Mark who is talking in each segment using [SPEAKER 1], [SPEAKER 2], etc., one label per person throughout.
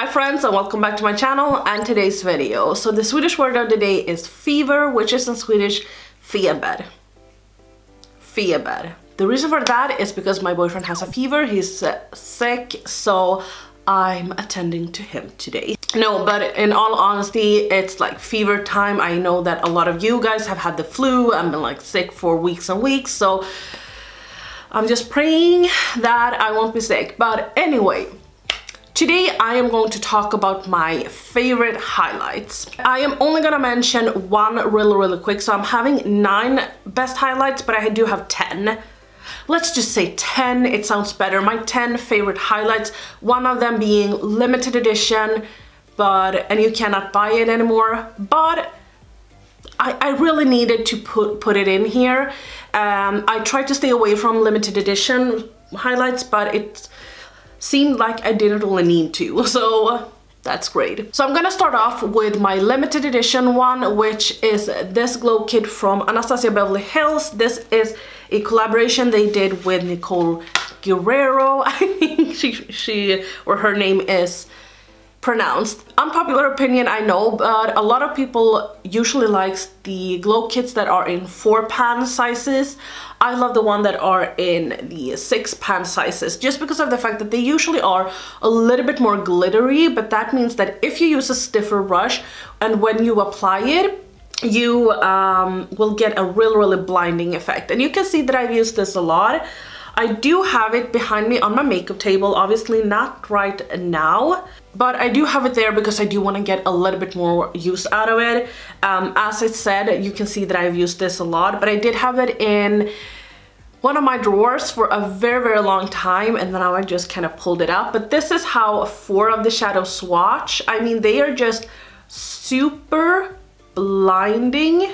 [SPEAKER 1] Hi friends, and welcome back to my channel and today's video. So the Swedish word of the day is fever, which is in Swedish feber. Feber. The reason for that is because my boyfriend has a fever, he's sick, so I'm attending to him today. No, but in all honesty, it's like fever time. I know that a lot of you guys have had the flu and been like sick for weeks and weeks, so I'm just praying that I won't be sick. But anyway, today I am going to talk about my favorite highlights. I am only gonna mention one really quick, so I'm having 9 best highlights, but I do have 10. Let's just say 10, it sounds better. My 10 favorite highlights, one of them being limited edition, and you cannot buy it anymore, but I really needed to put it in here. I tried to stay away from limited edition highlights, but it seemed like I didn't really need to, so that's great. So I'm gonna start off with my limited edition one, which is this glow kit from Anastasia Beverly Hills. This is a collaboration they did with Nicole Guerriero. I think she or her name is pronounced. Unpopular opinion, I know, but a lot of people usually likes the glow kits that are in 4-pan sizes. I love the one that are in the 6-pan sizes, just because of the fact that they usually are a little bit more glittery, but that means that if you use a stiffer brush and when you apply it, you will get a really blinding effect. And you can see that I've used this a lot. I do have it behind me on my makeup table, obviously not right now, but I do have it there because I do want to get a little bit more use out of it. As I said, you can see that I've used this a lot, but I did have it in one of my drawers for a very long time, and then I just kind of pulled it up. But this is how 4 of the shadows swatch. I mean, they are just super blinding.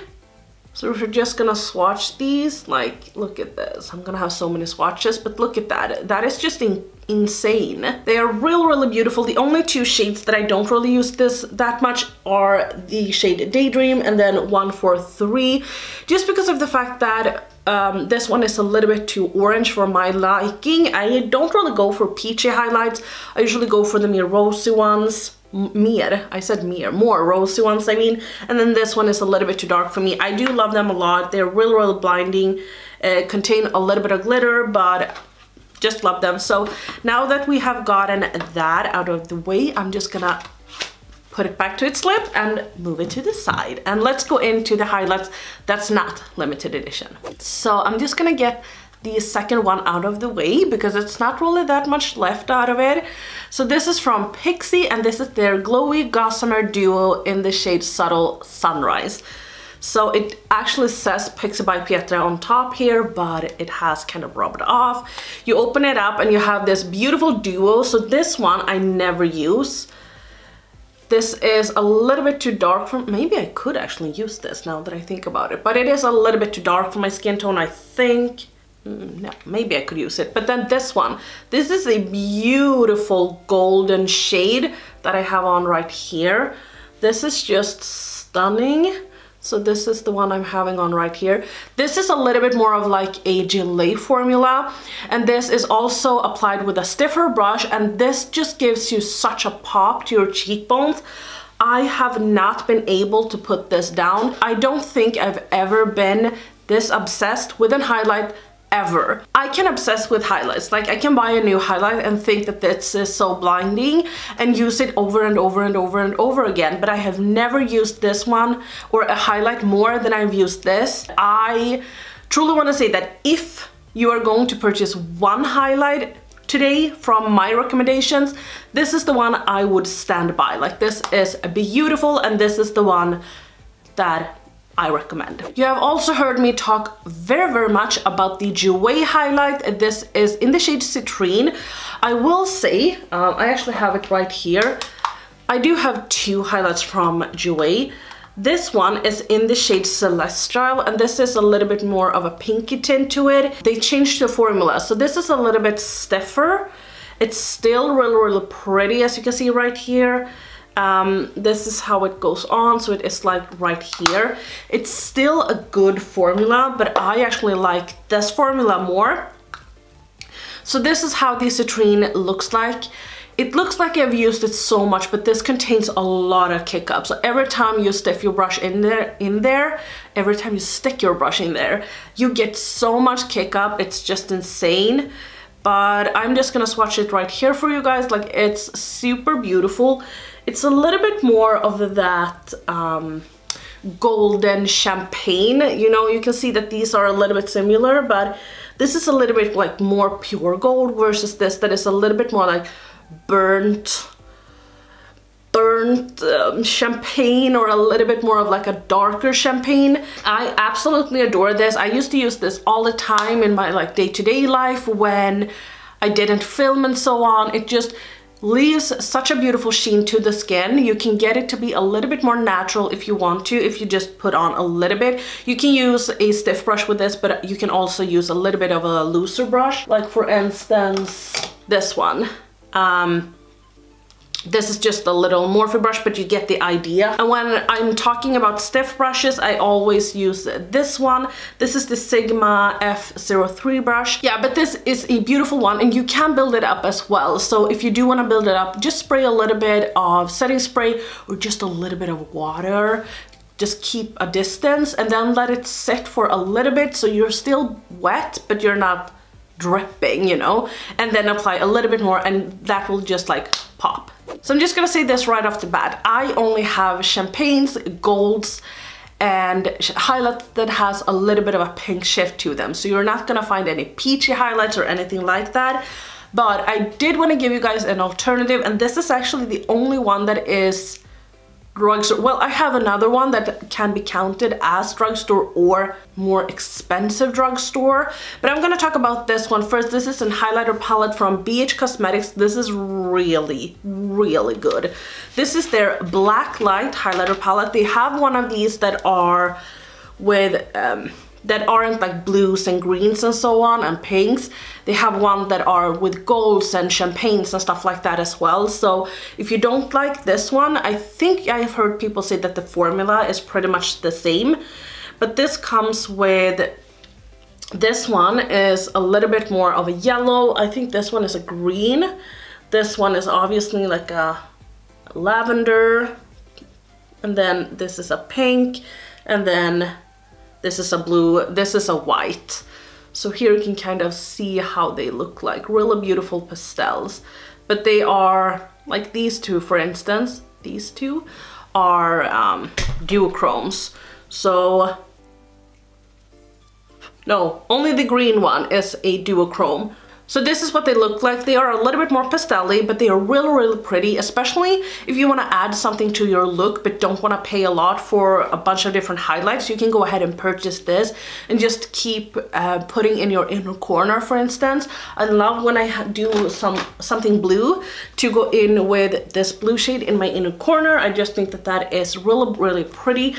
[SPEAKER 1] So if we're just gonna swatch these, like, look at this. I'm gonna have so many swatches, but look at that. That is just insane. They are really beautiful. The only 2 shades that I don't really use this that much are the shade Daydream and then 143, just because of the fact that this one is a little bit too orange for my liking. I don't really go for peachy highlights. I usually go for the more rosy ones. More rosy ones, I mean. And then this one is a little bit too dark for me. I do love them a lot. They're really blinding, contain a little bit of glitter, but just love them. So now that we have gotten that out of the way, I'm just gonna put it back to its lip and move it to the side. And let's go into the highlights that's not limited edition. So I'm just gonna get the second one out of the way because it's not really that much left out of it. So this is from Pixie, and this is their glowy gossamer duo in the shade Subtle Sunrise. So it actually says Pixie by Pietra on top here, but it has kind of rubbed off. You open it up and you have this beautiful duo. So this one I never use. This is a little bit too dark for, maybe I could actually use this now that I think about it, but it is a little bit too dark for my skin tone, I think. No, maybe I could use it. But then this one, this is a beautiful golden shade that I have on right here. This is just stunning. So this is the one I'm having on right here. This is a little bit more of like a gelée formula, and this is also applied with a stiffer brush, and this just gives you such a pop to your cheekbones. I have not been able to put this down. I don't think I've ever been this obsessed with a highlight ever. I can obsess with highlights. Like, I can buy a new highlight and think that this is so blinding and use it over and over again, but I have never used this one or a highlight more than I've used this. I truly want to say that if you are going to purchase one highlight today from my recommendations, this is the one I would stand by. Like, this is beautiful, and this is the one that I recommend. You have also heard me talk very much about the Jouer highlight. This is in the shade Citrine. I will say, I actually have it right here. I do have 2 highlights from Jouer. This one is in the shade Celestial, and this is a little bit more of a pinky tint to it. They changed the formula, so this is a little bit stiffer. It's still really pretty, as you can see right here. This is how it goes on, so it is like right here. It's still a good formula, but I actually like this formula more. So this is how the citrine looks like. it looks like I've used it so much, but this contains a lot of kick up. So every time you stick your brush in there, every time you stick your brush in there, you get so much kick up. It's just insane. But I'm just gonna swatch it right here for you guys. Like, it's super beautiful. It's a little bit more of that golden champagne. You know, you can see that these are a little bit similar, but this is a little bit like more pure gold versus this that is a little bit more like burnt champagne, or a little bit more of like a darker champagne. I absolutely adore this. I used to use this all the time in my like day-to-day life when I didn't film and so on. It just leaves such a beautiful sheen to the skin. You can get it to be a little bit more natural if you want to, if you just put on a little bit. You can use a stiff brush with this, but you can also use a little bit of a looser brush, like for instance this one. This is just a little Morphe brush, but you get the idea. And when I'm talking about stiff brushes, I always use this one. This is the Sigma F03 brush. Yeah, but this is a beautiful one, and you can build it up as well. So if you do want to build it up, just spray a little bit of setting spray or just a little bit of water. Just keep a distance and then let it sit for a little bit so you're still wet, but you're not dripping, you know, and then apply a little bit more, and that will just like pop. So I'm just gonna say this right off the bat. I only have champagnes, golds, and highlights that has a little bit of a pink shift to them. So you're not gonna find any peachy highlights or anything like that. But I did want to give you guys an alternative, and this is actually the only one that is drugstore. Well, I have another one that can be counted as drugstore or more expensive drugstore, but I'm gonna talk about this one first. This is a highlighter palette from BH Cosmetics. This is really, really good. This is their Black Light highlighter palette. They have one of these that are with that aren't like blues and greens and so on and pinks. They have one that are with golds and champagnes and stuff like that as well. So if you don't like this one, I think I've heard people say that the formula is pretty much the same, but this comes with, this one is a little bit more of a yellow. I think this one is a green. This one is obviously like a lavender, and then this is a pink, and then this is a blue, this is a white. So here you can kind of see how they look like, really beautiful pastels. But they are, like these two for instance, these two are duochromes. So, no, only the green one is a duochrome. So this is what they look like. They are a little bit more pastel-y, but they are really, really pretty, especially if you want to add something to your look but don't want to pay a lot for a bunch of different highlights. You can go ahead and purchase this and just keep putting in your inner corner, for instance. I love when I do something blue to go in with this blue shade in my inner corner. I just think that that is really, really pretty.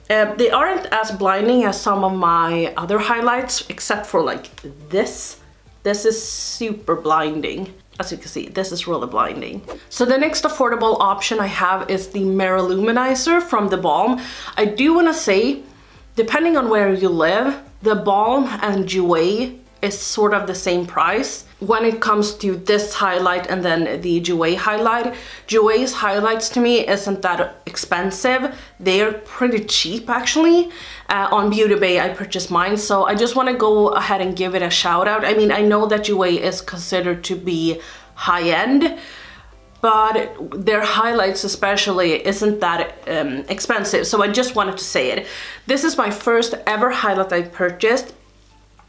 [SPEAKER 1] They aren't as blinding as some of my other highlights, except for like this. This is super blinding. As you can see, this is really blinding. So the next affordable option I have is the Mirror Luminizer from the Balm. I do want to say, depending on where you live, the Balm and Jouer is sort of the same price. When it comes to this highlight and then the Jouer highlight, Jouer's highlights to me isn't that expensive. They're pretty cheap actually. On Beauty Bay I purchased mine, so I just want to go ahead and give it a shout out. I mean, I know that Jouer is considered to be high-end, but their highlights especially isn't that expensive, so I just wanted to say it. This is my first ever highlight I purchased.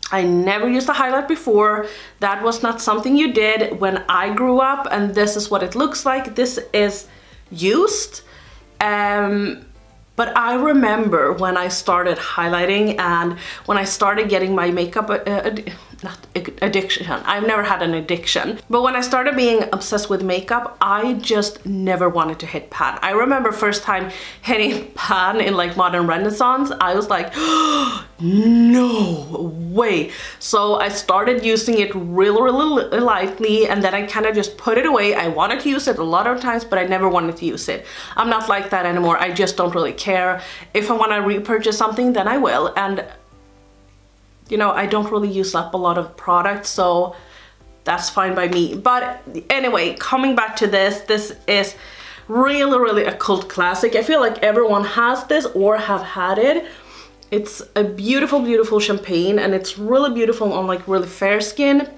[SPEAKER 1] I never used a highlight before. That was not something you did when I grew up, and this is what it looks like. This is used, but I remember when I started highlighting and when I started getting my makeup addiction. I've never had an addiction, but when I started being obsessed with makeup, I just never wanted to hit pan. I remember first time hitting pan in like Modern Renaissance, I was like, oh, no way. So I started using it really, really lightly, and then I kind of just put it away. I wanted to use it a lot of times, but I never wanted to use it. I'm not like that anymore. I just don't really care. If I want to repurchase something, then I will. And you know, I don't really use up a lot of products, so that's fine by me. But anyway, coming back to this, this is really a cult classic. I feel like everyone has this or have had it. It's a beautiful champagne, and it's really beautiful on like really fair skin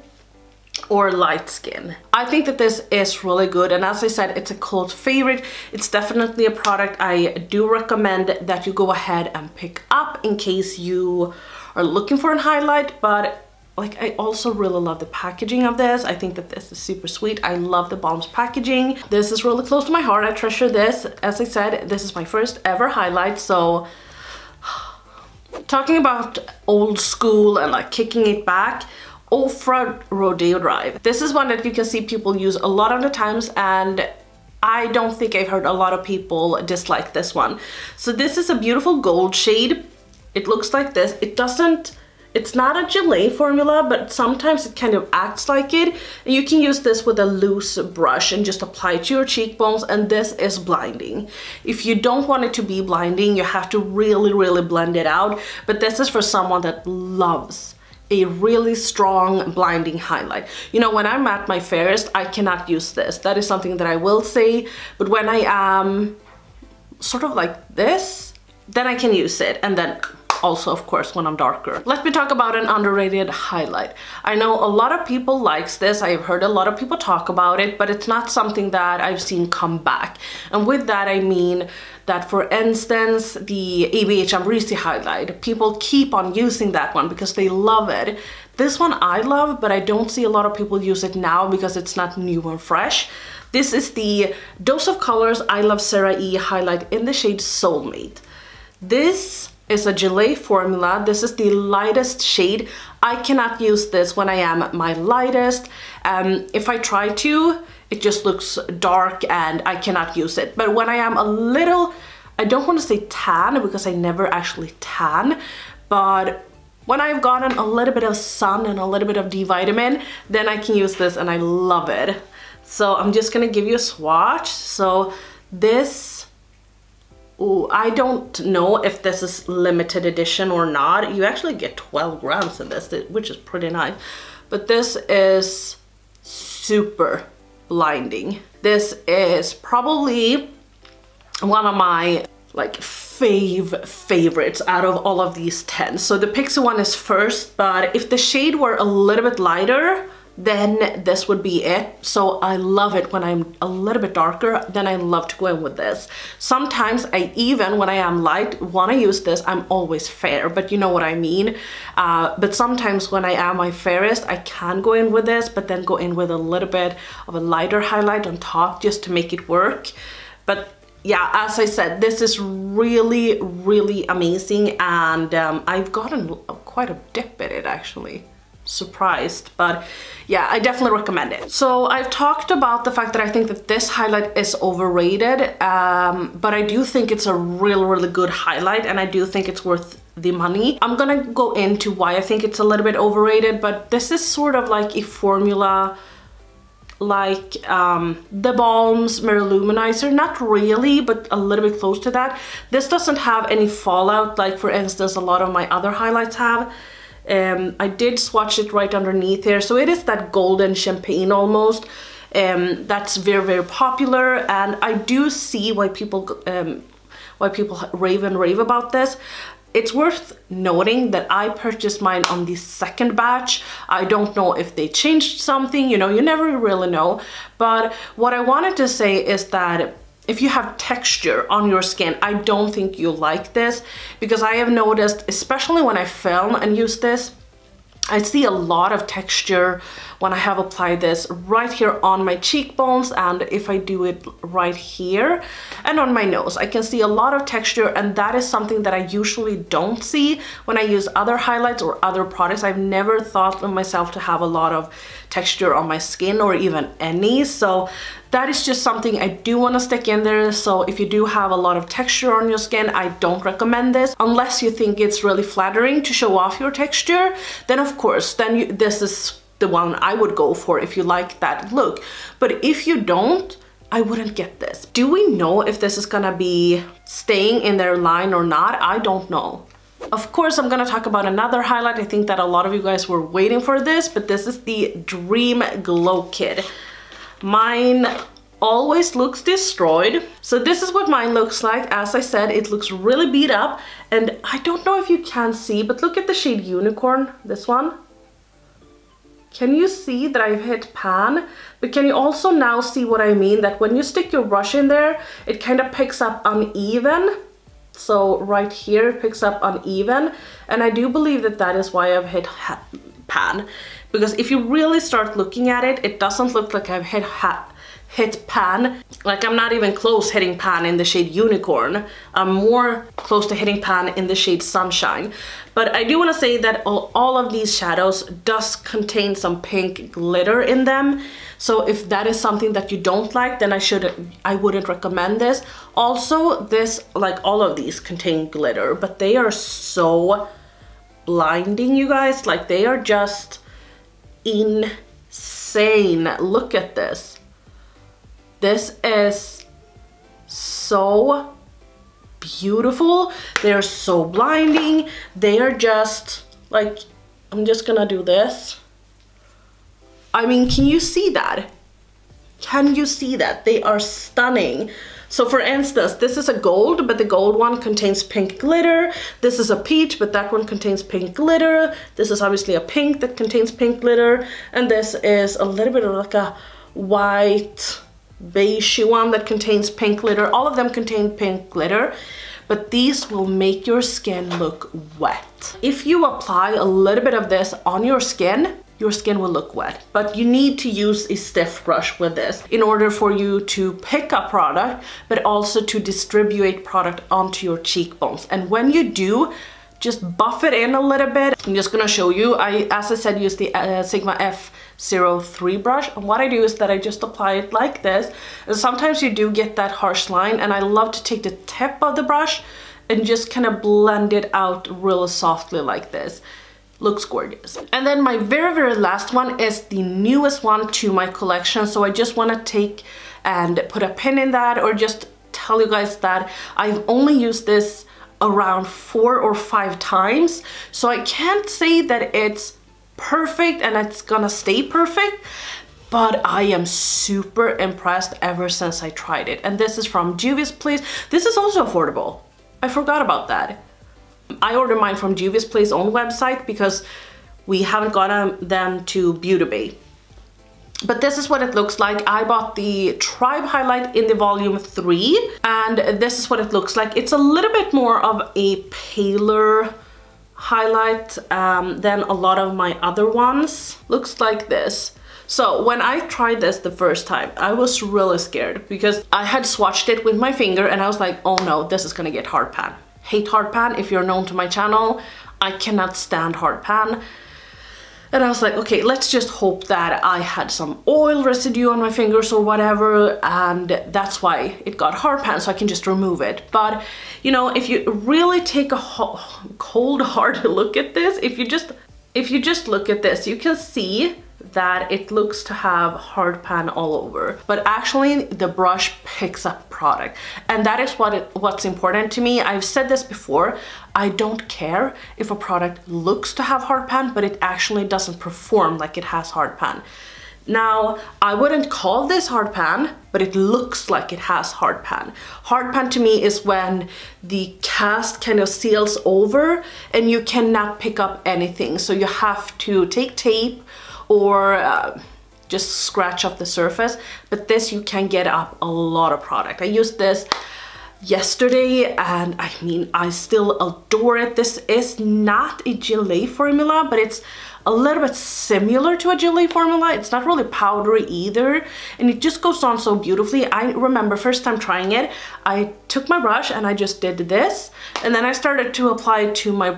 [SPEAKER 1] or light skin. I think that this is really good, and as I said, it's a cult favorite. It's definitely a product I do recommend that you go ahead and pick up in case you are looking for a highlight. But like, I also really love the packaging of this. I think that this is super sweet. I love the Balm's packaging. This is really close to my heart. I treasure this. As I said, this is my first ever highlight, so talking about old school and like kicking it back, Ofra Rodeo Drive. This is one that you can see people use a lot of the times, and I don't think I've heard a lot of people dislike this one. So this is a beautiful gold shade. It looks like this. It's not a gelée formula, but sometimes it kind of acts like it. And you can use this with a loose brush and just apply it to your cheekbones, and this is blinding. If you don't want it to be blinding, you have to really blend it out. But this is for someone that loves a really strong blinding highlight. You know, when I'm at my fairest, I cannot use this. That is something that I will say. But when I am sort of like this, then I can use it. And then also, of course, when I'm darker. Let me talk about an underrated highlight. I know a lot of people likes this. I've heard a lot of people talk about it, but it's not something that I've seen come back. And with that, I mean that, for instance, the ABH Amrezy highlight, people keep on using that one because they love it. This one I love, but I don't see a lot of people use it now because it's not new and fresh. This is the Dose of Colors I Love Sarah E highlight in the shade Soulmate. This is a gelée formula. This is the lightest shade. I cannot use this when I am at my lightest. If I try to, it just looks dark and I cannot use it. But when I am a little, I don't want to say tan because I never actually tan, but when I've gotten a little bit of sun and a little bit of D vitamin, then I can use this and I love it. So I'm just gonna give you a swatch. So this, ooh, I don't know if this is limited edition or not. You actually get 12 grams in this, which is pretty nice. But this is super blinding. This is probably one of my like favorites out of all of these 10. So the Pixie one is first, but if the shade were a little bit lighter, then this would be it. So I love it when I'm a little bit darker, then I love to go in with this. Sometimes I even, when I am light, want to use this. I'm always fair, but you know what I mean. But sometimes when I am my fairest, I can go in with this, but then go in with a little bit of a lighter highlight on top just to make it work. But yeah, as I said, this is really amazing, and I've gotten quite a dip in it actually. Surprised, but yeah, I definitely recommend it. So I've talked about the fact that I think that this highlight is overrated, but I do think it's a really good highlight, and I do think it's worth the money. I'm gonna go into why I think it's a little bit overrated, but this is sort of like a formula like the Balm's Mirror Luminizer, not really, but a little bit close to that. This doesn't have any fallout like, for instance, a lot of my other highlights have. I did swatch it right underneath here, so it is that golden champagne almost. That's very popular, and I do see why people rave about this. It's worth noting that I purchased mine on the second batch. I don't know if they changed something, you know, you never really know. But what I wanted to say is that if you have texture on your skin, I don't think you'll like this, because I have noticed, especially when I film and use this, I see a lot of texture when I have applied this right here on my cheekbones, and if I do it right here and on my nose, I can see a lot of texture, and that is something that I usually don't see when I use other highlights or other products. I've never thought of myself to have a lot of texture on my skin or even any, so that is just something I do want to stick in there. So if you do have a lot of texture on your skin, I don't recommend this unless you think it's really flattering to show off your texture. Then of course, then this is the one I would go for if you like that look. But if you don't, I wouldn't get this. Do we know if this is gonna be staying in their line or not? I don't know. Of course, I'm gonna talk about another highlight. I think that a lot of you guys were waiting for this, but this is the Dream Glow Kit. Mine always looks destroyed. So this is what mine looks like. As I said, it looks really beat up, and I don't know if you can see, but look at the shade Unicorn, this one. Can you see that I've hit pan? But can you also now see what I mean? That when you stick your brush in there, it kind of picks up uneven. So right here it picks up uneven. And I do believe that that is why I've hit pan. Because if you really start looking at it, it doesn't look like I've hit pan. Like I'm not even close hitting pan in the shade Unicorn. I'm more close to hitting pan in the shade Sunshine. But I do want to say that all of these shadows does contain some pink glitter in them. So if that is something that you don't like, then I wouldn't recommend this. Also, this, like all of these contain glitter, but they are so blinding, you guys. Like they are just insane. Look at this. This is so beautiful. They're so blinding. They are just like, I'm just gonna do this. I mean, can you see that? Can you see that? They are stunning. So for instance, this is a gold, but the gold one contains pink glitter. This is a peach, but that one contains pink glitter. This is obviously a pink that contains pink glitter. And this is a little bit of like a white beige one that contains pink glitter. All of them contain pink glitter, but these will make your skin look wet. If you apply a little bit of this on your skin will look wet, but you need to use a stiff brush with this in order for you to pick up product, but also to distribute product onto your cheekbones. And when you do, just buff it in a little bit. I'm just gonna show you. As I said, use the Sigma F03 brush. And what I do is that I just apply it like this. And sometimes you do get that harsh line, and I love to take the tip of the brush and just kind of blend it out real softly like this. Looks gorgeous. And then my very last one is the newest one to my collection. So I just want to take and put a pin in that, or just tell you guys that I've only used this around 4 or 5 times. So I can't say that it's perfect and it's gonna stay perfect, but I am super impressed ever since I tried it. And this is from Jujus Please. This is also affordable. I forgot about that. I ordered mine from Jujus Please own website because we haven't gotten them to Beauty Bay. But this is what it looks like. I bought the Tribe highlight in the volume 3, and this is what it looks like. It's a little bit more of a paler highlight than a lot of my other ones. Looks like this. So when I tried this the first time, I was really scared because I had swatched it with my finger and I was like, oh no, this is gonna get hard pan. Hate hard pan. If you're known to my channel, I cannot stand hard pan. And I was like, okay, let's just hope that I had some oil residue on my fingers or whatever, and that's why it got hard pan, so I can just remove it. But, you know, if you really take a cold, hard look at this, if you just look at this, you can see that it looks to have hard pan all over. But actually, the brush picks up product. And that is what's important to me. I've said this before, I don't care if a product looks to have hard pan, but it actually doesn't perform like it has hard pan. Now, I wouldn't call this hard pan, but it looks like it has hard pan. Hard pan to me is when the cast kind of seals over and you cannot pick up anything. So you have to take tape or just scratch off the surface. But this, you can get up a lot of product. I used this yesterday and I mean, I still adore it. This is not a Gillette formula, but it's a little bit similar to a Gillette formula. It's not really powdery either, and it just goes on so beautifully. I remember first time trying it, I took my brush and I just did this, and then I started to apply it to my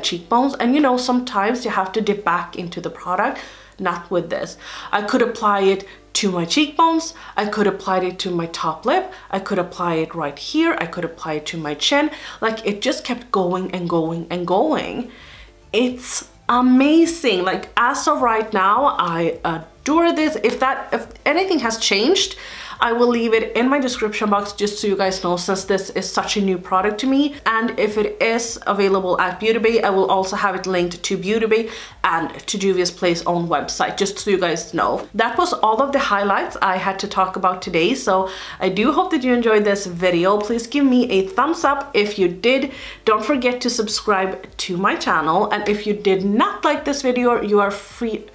[SPEAKER 1] cheekbones. And you know, sometimes you have to dip back into the product. Not with this. I could apply it to my cheekbones, I could apply it to my top lip, I could apply it right here, I could apply it to my chin. Like, it just kept going and going and going. It's amazing. Like, as of right now, I adore this. If anything has changed, I will leave it in my description box just so you guys know, since this is such a new product to me. And if it is available at Beauty Bay, I will also have it linked to Beauty Bay and to Jujus Please own website, just so you guys know. That was all of the highlights I had to talk about today, so I do hope that you enjoyed this video. Please give me a thumbs up if you did. Don't forget to subscribe to my channel, and if you did not like this video, you are free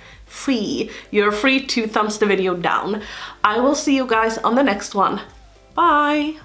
[SPEAKER 1] to thumbs the video down. I will see you guys on the next one. Bye.